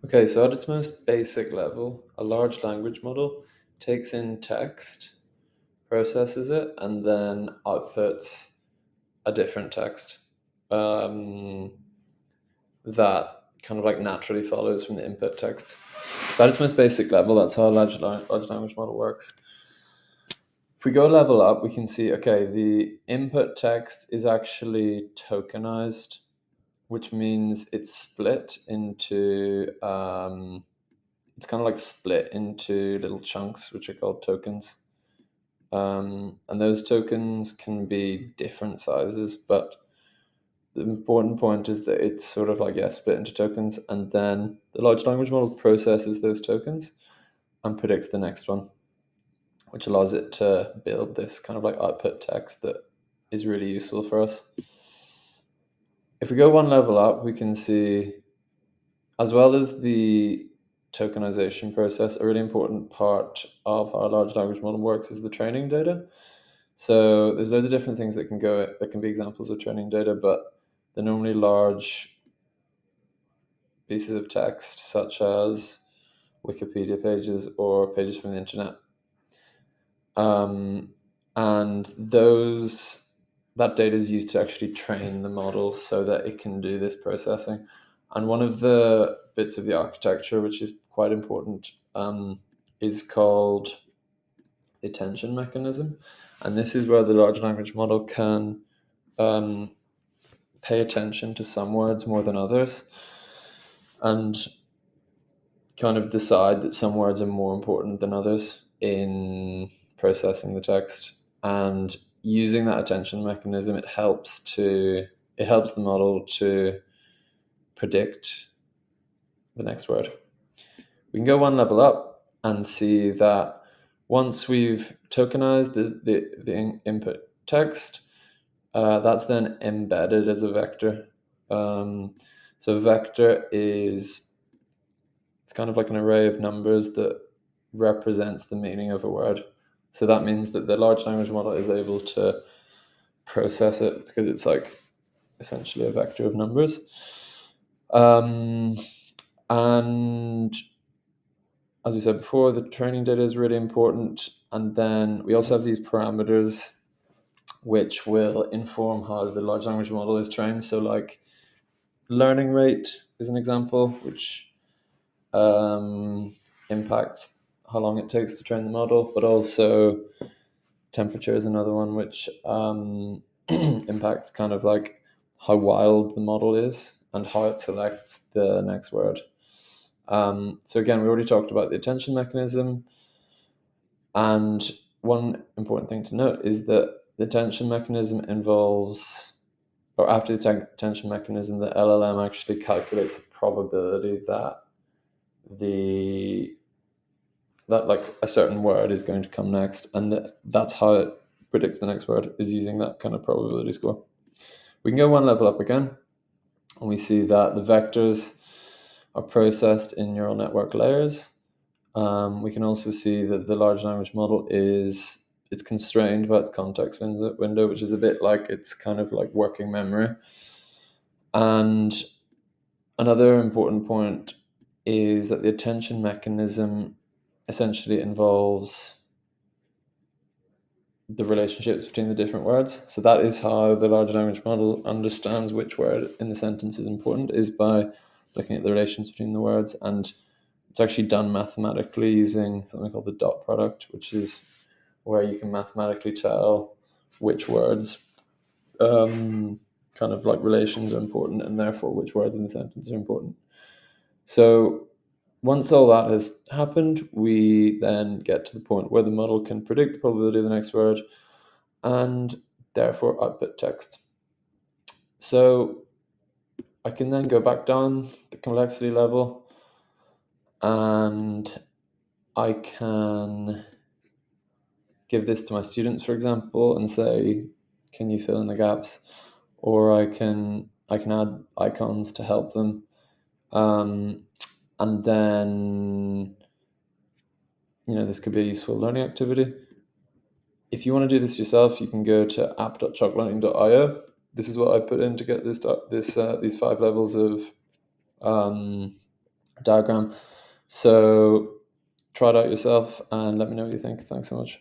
Okay, so at its most basic level, a large language model takes in text, processes it, and then outputs a different text um, that kind of like naturally follows from the input text. So at its most basic level, that's how a large language model works. If we go level up, we can see, okay, the input text is actually tokenized, which means it's split into it's kind of like split into little chunks, which are called tokens. And those tokens can be different sizes, but the important point is that it's sort of like, yeah, split into tokens, and then the large language model processes those tokens and predicts the next one, which allows it to build this kind of like output text that is really useful for us. If we go one level up, we can see, as well as the tokenization process, a really important part of how a large language model works is the training data. So there's loads of different things that can be examples of training data, but they're normally large pieces of text, such as Wikipedia pages or pages from the internet. Um, and that data is used to actually train the model so that it can do this processing. And one of the bits of the architecture, which is quite important, is called the attention mechanism. And this is where the large language model can um, pay attention to some words more than others, and kind of decide that some words are more important than others in processing the text. And using that attention mechanism, it helps the model to predict the next word. We can go one level up and see that once we've tokenized the input text, that's then embedded as a vector. So a vector is, it's kind of like an array of numbers that represents the meaning of a word. So that means that the large language model is able to process it because it's like essentially a vector of numbers. Um, and as we said before, the training data is really important. And then we also have these parameters which will inform how the large language model is trained. So, like, learning rate is an example, which impacts how long it takes to train the model, but also temperature is another one, which impacts kind of like how wild the model is and how it selects the next word. So again, we already talked about the attention mechanism, and one important thing to note is that the attention mechanism involves, or after the attention mechanism, the LLM actually calculates a probability the that like a certain word is going to come next, and that's how it predicts the next word, is using that kind of probability score. We can go one level up again, and we see that the vectors are processed in neural network layers. We can also see that the large language model it's constrained by its context window, which is a bit like it's kind of like working memory. And another important point is that the attention mechanism essentially involves the relationships between the different words. So that is how the large language model understands which word in the sentence is important, is by looking at the relations between the words. And it's actually done mathematically using something called the dot product, which is where you can mathematically tell which words kind of like relations are important, and therefore which words in the sentence are important. So once all that has happened, we then get to the point where the model can predict the probability of the next word and therefore output text. So I can then go back down the complexity level, and I can give this to my students, for example, and say, can you fill in the gaps? Or I can add icons to help them. And then, this could be a useful learning activity. If you want to do this yourself, you can go to app.chalklearning.io. This is what I put in to get these 5 levels of diagram. So try it out yourself and let me know what you think. Thanks so much.